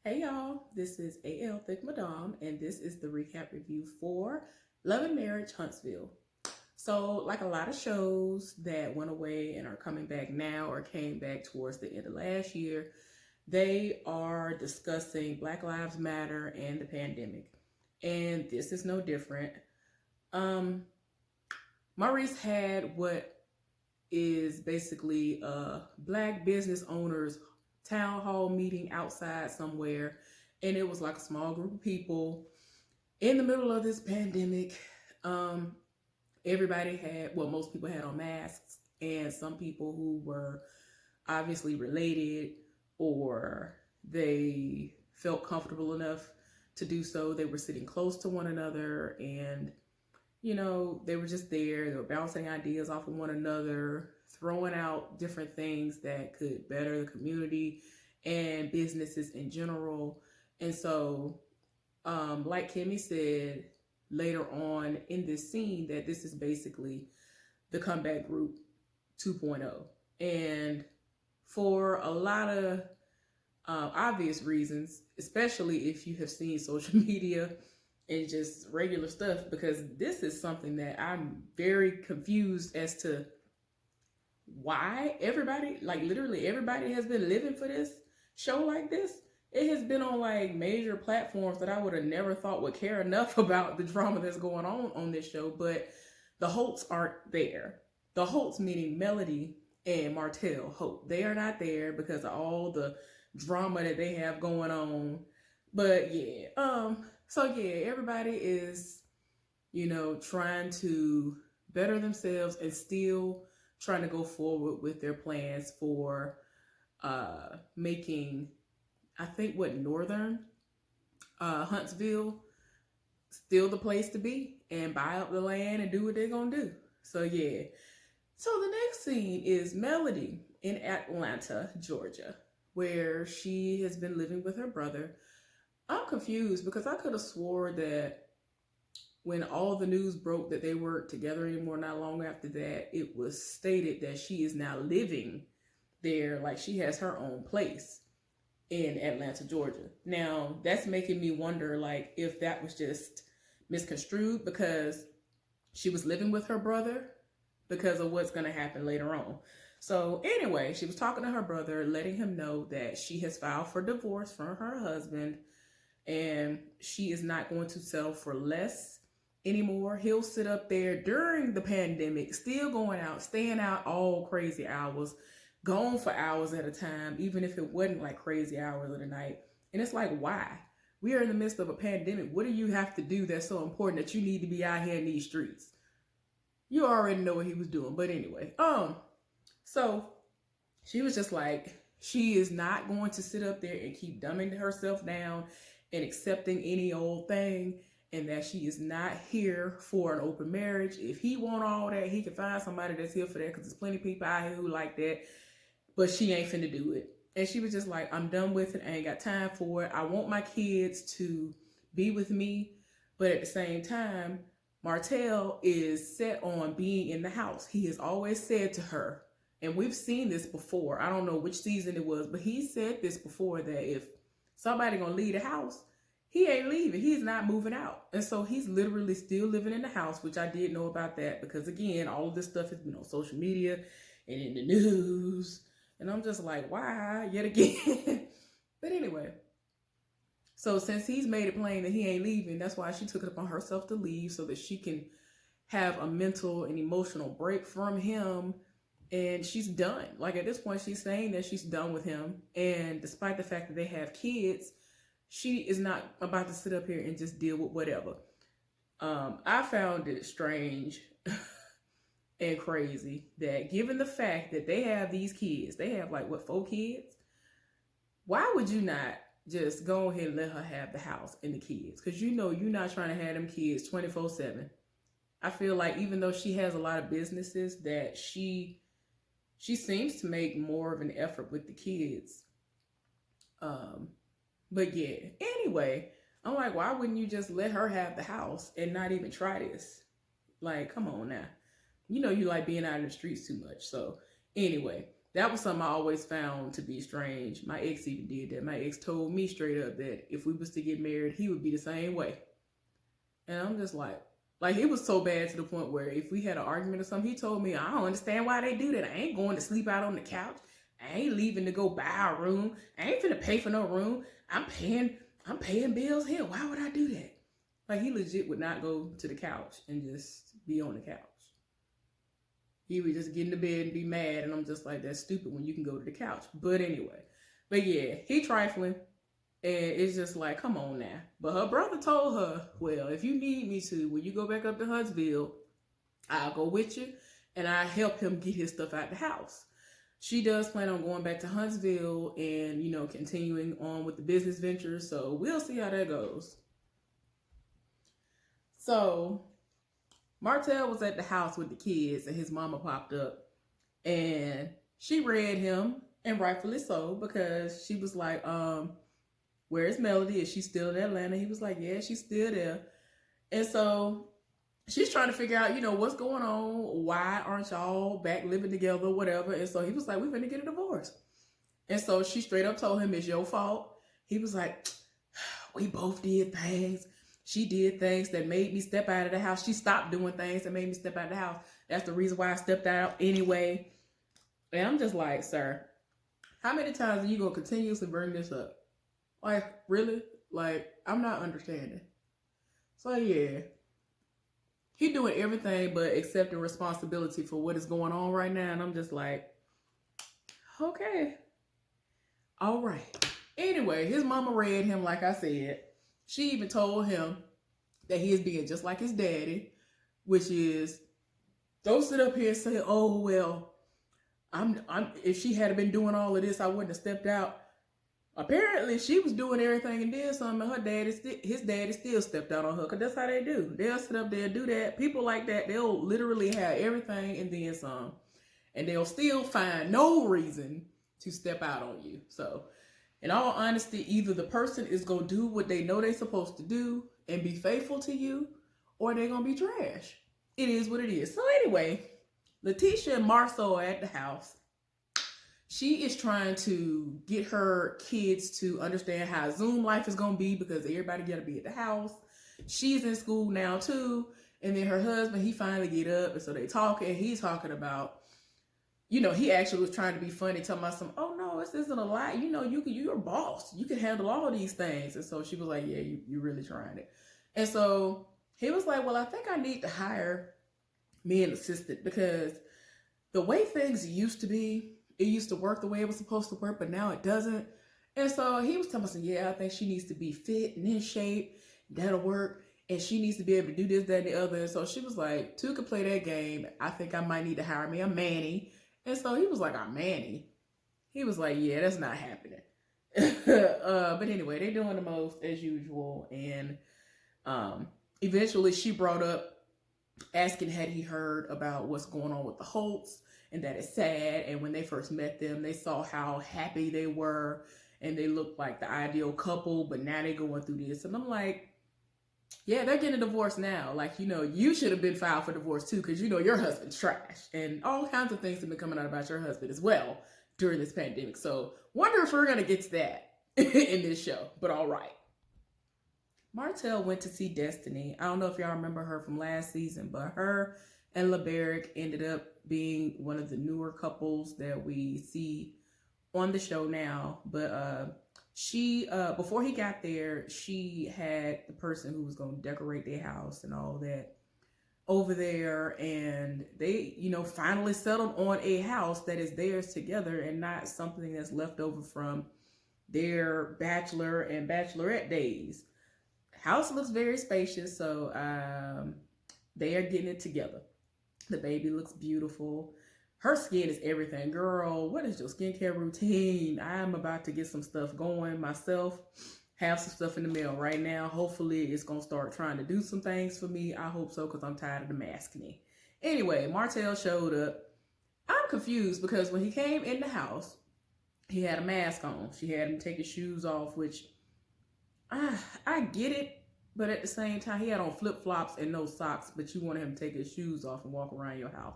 Hey y'all, this is AL Thick Madame, and this is the recap review for Love and Marriage Huntsville. So, like a lot of shows that went away and are coming back now or came back towards the end of last year, they are discussing Black Lives Matter and the pandemic. And this is no different. Um, Maurice had what is basically a black business owners town hall meeting outside somewhere, and it was like a small group of people in the middle of this pandemic. um Everybody had, well, most people had on masks, and some people who were obviously related, or they felt comfortable enough to do so, they were sitting close to one another, and they were just there. They were bouncing ideas off of one another, throwing out different things that could better the community and businesses in general. And so, like Kimmy said later on in this scene, that this is basically the comeback group 2.0. And for a lot of obvious reasons, especially if you have seen social media and just regular stuff, because this is something that I'm very confused as to why everybody, like literally everybody, has been living for this show like this. It has been on like major platforms that I would have never thought would care enough about the drama that's going on this show, but the Holts aren't there. The Holts, meaning Melody and Martell Holt, they are not there because of all the drama that they have going on. But yeah, so yeah, everybody is, trying to better themselves and still trying to go forward with their plans for making, I think, what, northern Huntsville still the place to be, and buy up the land and do what they're gonna do. So yeah. So the next scene is Melody in Atlanta, Georgia, where she has been living with her brother. I'm confused because I could have swore that when all the news broke that they weren't together anymore, not long after that, it was stated that she is now living there, like she has her own place in Atlanta, Georgia. Now, that's making me wonder, like, if that was just misconstrued because she was living with her brother because of what's going to happen later on. So, anyway, she was talking to her brother, letting him know that she has filed for divorce from her husband and she is not going to settle for less anymore. He'll sit up there during the pandemic, still going out, staying out all crazy hours, gone for hours at a time, even if it wasn't like crazy hours of the night. And it's like, why? We are in the midst of a pandemic. What do you have to do that's so important that you need to be out here in these streets? You already know what he was doing. But anyway, so she was just like, she is not going to sit up there and keep dumbing herself down and accepting any old thing, and that she is not here for an open marriage. If he want all that, he can find somebody that's here for that, because there's plenty of people out here who like that, but she ain't finna do it. And she was just like, I'm done with it. I ain't got time for it. I want my kids to be with me, but at the same time, Martell is set on being in the house. He has always said to her, and we've seen this before, I don't know which season it was, but he said this before, that if somebody gonna leave the house, he ain't leaving. He's not moving out. And so he's literally still living in the house, which I did know about that because, again, all of this stuff has been on social media and in the news. And I'm just like, why? Yet again. But anyway, so since he's made it plain that he ain't leaving, that's why she took it upon herself to leave, so that she can have a mental and emotional break from him. And she's done. Like, at this point, she's saying that she's done with him. And despite the fact that they have kids, she is not about to sit up here and just deal with whatever. I found it strange and crazy that, given the fact that they have these kids, they have like, what, 4 kids? Why would you not just go ahead and let her have the house and the kids? Because you're not trying to have them kids 24/7. I feel like even though she has a lot of businesses, that she seems to make more of an effort with the kids. But yeah, anyway, I'm like, why wouldn't you just let her have the house and not even try this? Like, come on now. You know you like being out in the streets too much. So anyway, That was something I always found to be strange. My ex even did that. My ex told me straight up that if we was to get married, he would be the same way. And I'm just like it was so bad to the point where if we had an argument or something, he told me, I don't understand why they do that. I ain't going to sleep out on the couch. I ain't leaving to go buy a room. I ain't finna pay for no room. I'm paying bills here. Why would I do that? Like, he legit would not go to the couch and just be on the couch. He would just get in the bed and be mad. And I'm just like, that's stupid when you can go to the couch. But anyway. But yeah, he trifling. And it's just like, come on now. But her brother told her, well, if you need me to, when you go back up to Huntsville, I'll go with you. And I help him get his stuff out the house. She does plan on going back to Huntsville and, you know, continuing on with the business ventures. So we'll see how that goes. So Martell was at the house with the kids and his mama popped up. And she read him, and rightfully so, because she was like, where's Melody? Is she still in Atlanta? He was like, yeah, she's still there. And so she's trying to figure out, you know, what's going on? Why aren't y'all back living together, whatever? And so he was like, we're going to get a divorce. And so she straight up told him, it's your fault. He was like, we both did things. She did things that made me step out of the house. She stopped doing things that made me step out of the house. That's the reason why I stepped out anyway. And I'm just like, sir, how many times are you going to continuously bring this up? Like, really? Like, I'm not understanding. So, yeah. He doing everything but accepting responsibility for what is going on right now. And I'm just like, okay. All right. Anyway, his mama read him, like I said. She even told him that he is being just like his daddy, which is, don't sit up here and say, oh, well, if she had been doing all of this, I wouldn't have stepped out. Apparently, she was doing everything and did something, and his daddy still stepped out on her, because that's how they do. They'll sit up there and do that. People like that, they'll literally have everything and then some, and they'll still find no reason to step out on you. So, in all honesty, either the person is going to do what they know they're supposed to do and be faithful to you, or they're going to be trash. It is what it is. So anyway, Letitia and Marceau are at the house. She is trying to get her kids to understand how Zoom life is going to be, because everybody got to be at the house. She's in school now too. And then her husband, he finally get up. And so they talk, and he's talking about, you know, he actually was trying to be funny, talking about some, oh no, this isn't a lie. You know, you're a boss. You can handle all of these things. And so she was like, yeah, you really trying it. And so he was like, well, I think I need to hire me an assistant, because the way things used to be, it used to work the way it was supposed to work, but now it doesn't. And so he was telling us, yeah, I think she needs to be fit and in shape. That'll work. And she needs to be able to do this, that, and the other. And so she was like, two could play that game. I think I might need to hire me a Manny. And so he was like, a Manny? He was like, yeah, that's not happening. But anyway, they're doing the most as usual. And eventually she brought up asking had he heard about what's going on with the Holtz, and that it's sad. And when they first met them, they saw how happy they were, and they looked like the ideal couple, but now they're going through this. And I'm like, yeah, they're getting a divorce now. Like, you know, you should have been filed for divorce too, because you know your husband's trash. And all kinds of things have been coming out about your husband as well during this pandemic. So wonder if we're going to get to that in this show, but all right. Martell went to see Destiny. I don't know if y'all remember her from last season, but her and LeBerick ended up being one of the newer couples that we see on the show now. But she, before he got there, she had the person who was going to decorate their house and all that over there. And they, you know, finally settled on a house that is theirs together and not something that's left over from their bachelor and bachelorette days. House looks very spacious, so they are getting it together. The baby looks beautiful. Her skin is everything. Girl, what is your skincare routine? I'm about to get some stuff going myself. Have some stuff in the mail right now. Hopefully, it's going to start trying to do some things for me. I hope so, because I'm tired of the masking. Anyway, Martell showed up. I'm confused because when he came in the house, he had a mask on. She had him take his shoes off, which I get it, but at the same time, he had on flip-flops and no socks, but you wanted him to take his shoes off and walk around your house.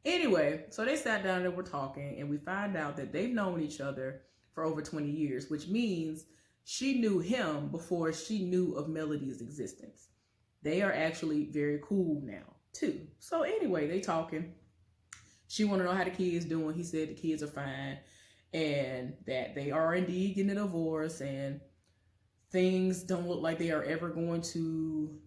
Anyway, so they sat down and were talking, and we find out that they've known each other for over 20 years, which means she knew him before she knew of Melody's existence. They are actually very cool now, too. So anyway, they talking. She want to know how the kids doing. He said the kids are fine and that they are indeed getting a divorce and things don't look like they are ever going to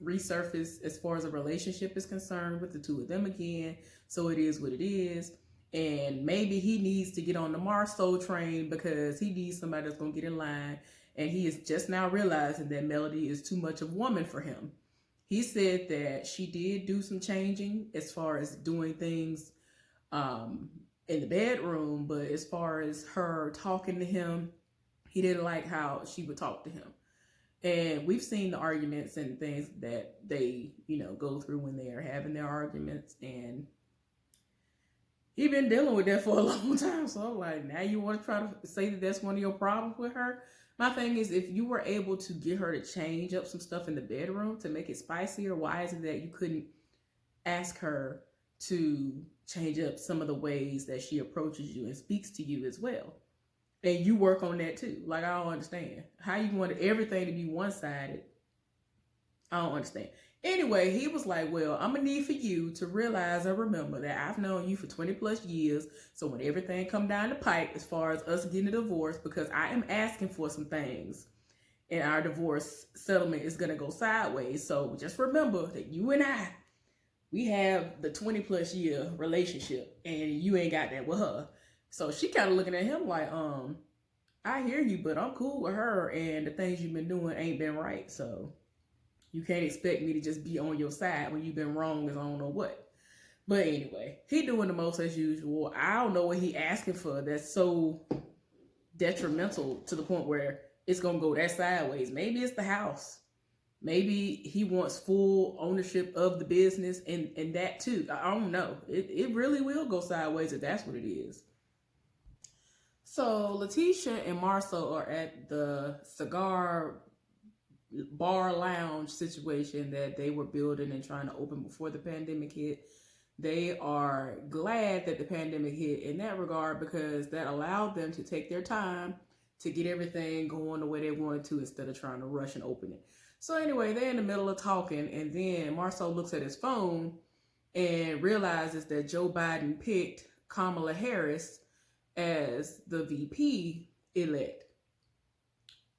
resurface as far as a relationship is concerned with the two of them again. So it is what it is. And maybe he needs to get on the Marceau train because he needs somebody that's going to get in line. And he is just now realizing that Melody is too much of a woman for him. He said that she did do some changing as far as doing things in the bedroom. But as far as her talking to him, he didn't like how she would talk to him. And we've seen the arguments and things that they, go through when they are having their arguments. And he's been dealing with that for a long time. So I'm like, now you want to try to say that that's one of your problems with her? My thing is, if you were able to get her to change up some stuff in the bedroom to make it spicier, why is it that you couldn't ask her to change up some of the ways that she approaches you and speaks to you as well? And you work on that too. Like, I don't understand how you want everything to be one-sided. I don't understand. Anyway, he was like, well, I'm going to need for you to realize and remember that I've known you for 20 plus years. So when everything come down the pipe as far as us getting a divorce, because I am asking for some things and our divorce settlement is going to go sideways. So just remember that you and I, we have the 20 plus year relationship and you ain't got that with her. So she kind of looking at him like, I hear you, but I'm cool with her and the things you've been doing ain't been right. So you can't expect me to just be on your side when you've been wrong as I don't know what. But anyway, he doing the most as usual. I don't know what he asking for that's so detrimental to the point where it's going to go that sideways. Maybe it's the house. Maybe he wants full ownership of the business and that too. I don't know. It really will go sideways if that's what it is. So Letitia and Marceau are at the cigar bar lounge situation that they were building and trying to open before the pandemic hit. They are glad that the pandemic hit in that regard because that allowed them to take their time to get everything going the way they wanted to instead of trying to rush and open it. So anyway, they're in the middle of talking and then Marceau looks at his phone and realizes that Joe Biden picked Kamala Harris as the VP elect.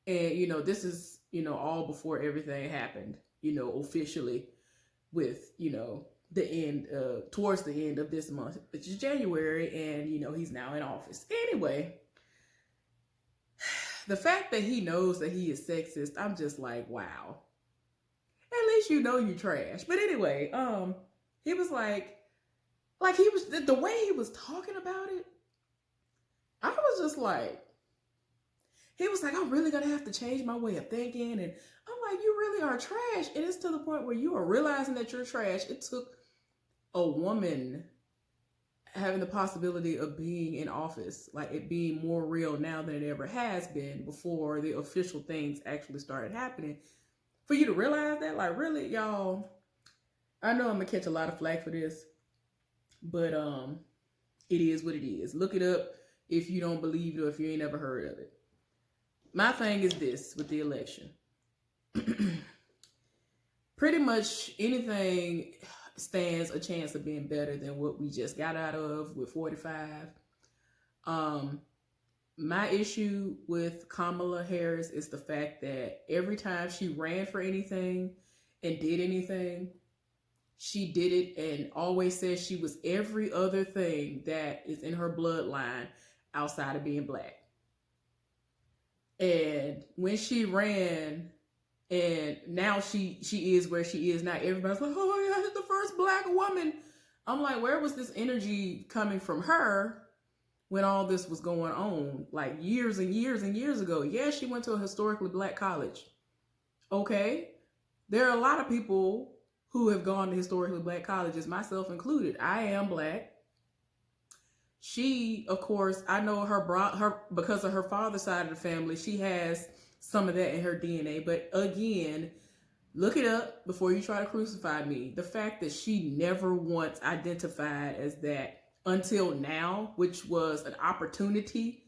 And, this is, all before everything happened, officially with, the end, towards the end of this month, which is January. And, he's now in office. Anyway, the fact that he knows that he is sexist, I'm just like, wow. At least you trash. But anyway, he was like he was, the way he was talking about it, I was just like, he was like, I'm really going to have to change my way of thinking. And I'm like, you really are trash. And it's to the point where you are realizing that you're trash. It took a woman having the possibility of being in office, like it being more real now than it ever has been before the official things actually started happening. For you to realize that, like, really, y'all, I know I'm going to catch a lot of flack for this, but it is what it is. Look it up if you don't believe it or if you ain't never heard of it. My thing is this with the election. Pretty much anything stands a chance of being better than what we just got out of with 45. My issue with Kamala Harris is the fact that every time she ran for anything and did anything, she did it and always says she was every other thing that is in her bloodline outside of being black. And when she ran, and now she is where she is now, everybody's like, oh yeah, she's the first black woman. I'm like, where was this energy coming from her when all this was going on? Like years and years and years ago. Yeah, she went to a historically black college. Okay. There are a lot of people who have gone to historically black colleges, myself included. I am black. She, of course, I know her because of her father's side of the family, she has some of that in her DNA. But again, Look it up before you try to crucify me. The fact that she never once identified as that until now, which was an opportunity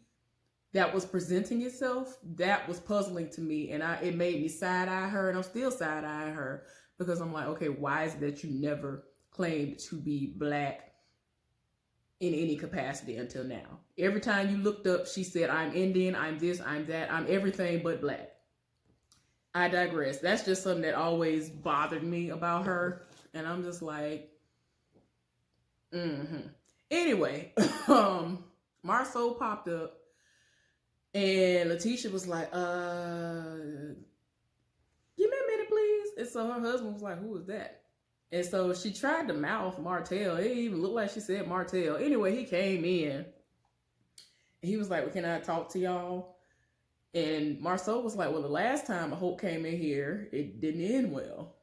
that was presenting itself, that was puzzling to me. And it made me side-eye her, and I'm still side-eyeing her, because I'm like, okay, why is it that you never claimed to be Black in any capacity until now? Every time you looked up, she said, I'm Indian, I'm this, I'm that, I'm everything but Black. I digress. That's just something that always bothered me about her. And I'm just like, Anyway, Marceau popped up, and Letitia was like, give me a minute, please. And so her husband was like, who is that? And so she tried to mouth Martell. It didn't even look like she said Martell. Anyway, he came in, and he was like, well, can I talk to y'all? And Marceau was like, well, the last time Hope came in here, it didn't end well.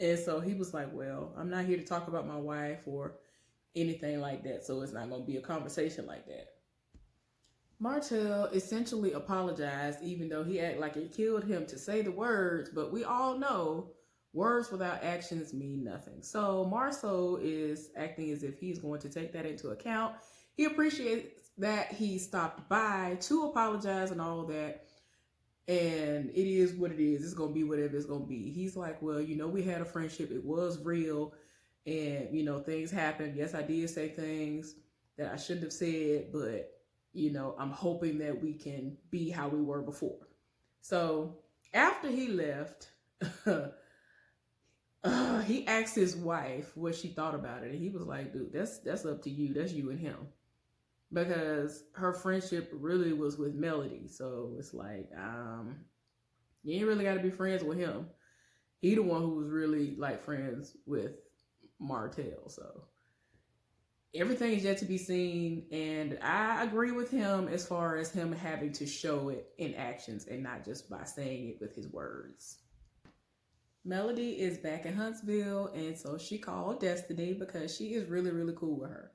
And so he was like, well, I'm not here to talk about my wife or anything like that, so it's not going to be a conversation like that. Martell essentially apologized, even though he acted like it killed him to say the words, but we all know words without actions mean nothing. So Marceau is acting as if he's going to take that into account. He appreciates that he stopped by to apologize and all that. And it is what it is. It's going to be whatever it's going to be. He's like, well, we had a friendship. It was real. And, things happened. Yes, I did say things that I shouldn't have said. But, I'm hoping that we can be how we were before. So after he left, he asked his wife what she thought about it. And he was like, dude, that's up to you. That's you and him. Because her friendship really was with Melody. So it's like, you ain't really got to be friends with him. He the one who was really like friends with Martell. So everything is yet to be seen. And I agree with him as far as him having to show it in actions and not just by saying it with his words. Melody is back in Huntsville. And so she called Destiny because she is really, really cool with her.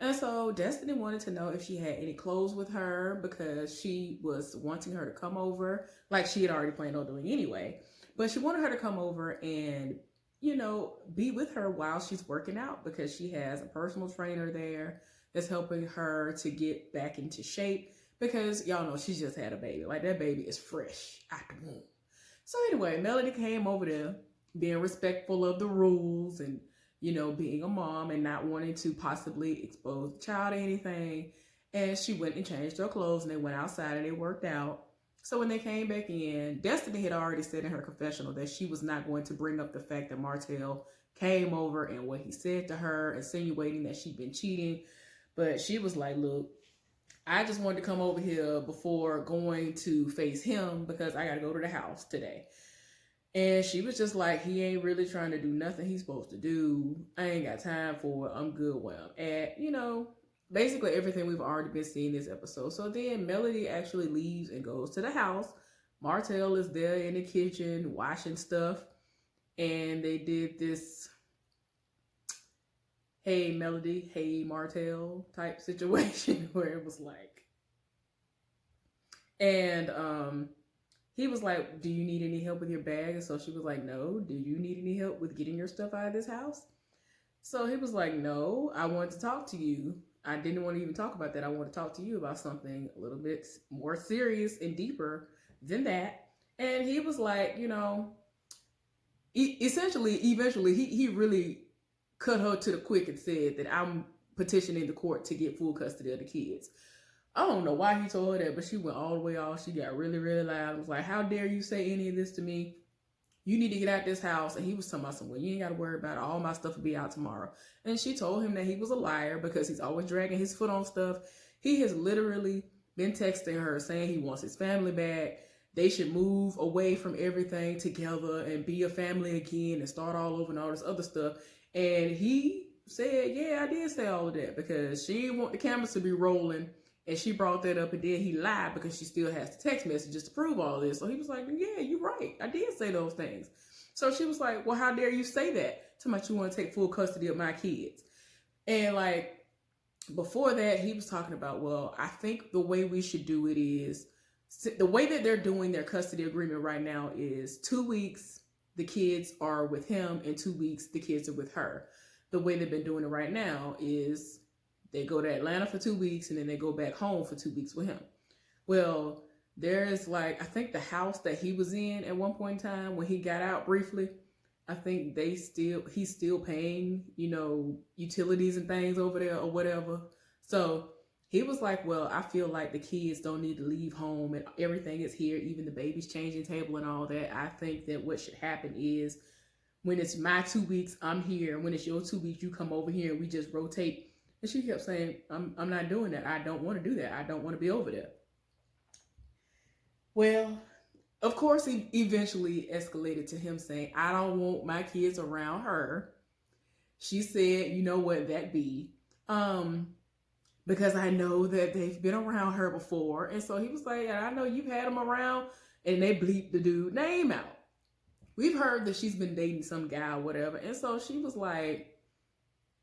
And so Destiny wanted to know if she had any clothes with her because she was wanting her to come over, like she had already planned on doing anyway. But she wanted her to come over and, be with her while she's working out because she has a personal trainer there that's helping her to get back into shape because y'all know she's just had a baby. Like that baby is fresh out the womb. So anyway, Melody came over there being respectful of the rules and being a mom and not wanting to possibly expose the child to anything. And she went and changed her clothes and they went outside and they worked out. So when they came back in, Destiny had already said in her confessional that she was not going to bring up the fact that Martell came over and what he said to her, insinuating that she'd been cheating. But she was like, look, I just wanted to come over here before going to face him because I got to go to the house today. And she was just like, he ain't really trying to do nothing he's supposed to do. I ain't got time for it. I'm good where I'm at. Basically everything we've already been seeing this episode. So then Melody actually leaves and goes to the house. Martell is there in the kitchen washing stuff. And they did this, hey Melody, hey Martell type situation where it was like, and he was like, do you need any help with your bag? And so she was like, no. Do you need any help with getting your stuff out of this house? So he was like, no, I wanted to talk to you. I didn't want to even talk about that. I want to talk to you about something a little bit more serious and deeper than that. And he was like, eventually, he really cut her to the quick and said that I'm petitioning the court to get full custody of the kids. I don't know why he told her that, but she went all the way off. She got really, really loud. I was like, how dare you say any of this to me? You need to get out this house. And he was talking about something, you ain't got to worry about it. All my stuff will be out tomorrow. And she told him that he was a liar because he's always dragging his foot on stuff. He has literally been texting her saying he wants his family back. They should move away from everything together and be a family again and start all over and all this other stuff. And he said, yeah, I did say all of that because she didn't want the cameras to be rolling. And she brought that up and then he lied because she still has the text messages to prove all of this. So he was like, yeah, you're right. I did say those things. So she was like, well, how dare you say that? Tell me you want to take full custody of my kids. And like before that, he was talking about, well, I think the way we should do it is the way that they're doing their custody agreement right now is 2 weeks the kids are with him, and 2 weeks the kids are with her. The way they've been doing it right now is they go to Atlanta for 2 weeks and then they go back home for 2 weeks with him. Well, there's like, I think the house that he was in at one point in time when he got out briefly, I think he's still paying, utilities and things over there or whatever. So he was like, well, I feel like the kids don't need to leave home and everything is here, even the baby's changing table and all that. I think that what should happen is when it's my 2 weeks, I'm here. When it's your 2 weeks, you come over here and we just rotate. And she kept saying, I'm not doing that. I don't want to do that. I don't want to be over there. Well, of course, he eventually escalated to him saying, I don't want my kids around her. She said, you know what, that be. Because I know that they've been around her before. And so he was like, I know you've had them around. And they bleeped the dude name out. We've heard that she's been dating some guy or whatever. And so she was like,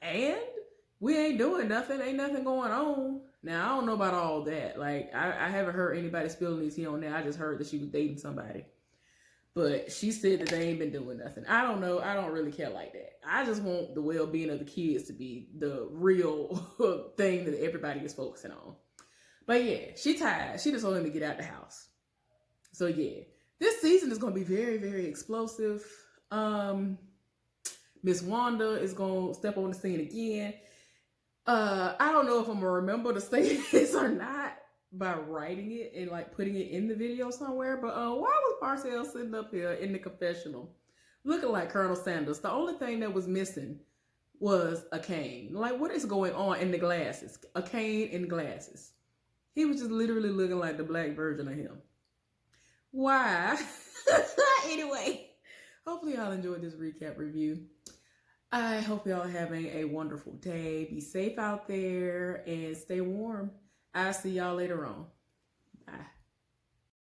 and we ain't doing nothing. Ain't nothing going on. Now, I don't know about all that. Like, I haven't heard anybody spilling these tea on there. I just heard that she was dating somebody. But she said that they ain't been doing nothing. I don't know. I don't really care like that. I just want the well-being of the kids to be the real thing that everybody is focusing on. But yeah, she tired. She just told him to get out the house. So yeah, this season is going to be very, very explosive. Miss Wanda is going to step on the scene again. I don't know if I'm going to remember to say this or not by writing it and like putting it in the video somewhere. But why was Marcel sitting up here in the confessional looking like Colonel Sanders? The only thing that was missing was a cane. Like, what is going on in the glasses? A cane and glasses. He was just literally looking like the black version of him. Why? Anyway, hopefully y'all enjoyed this recap review. I hope y'all are having a wonderful day. Be safe out there and stay warm. I'll see y'all later on.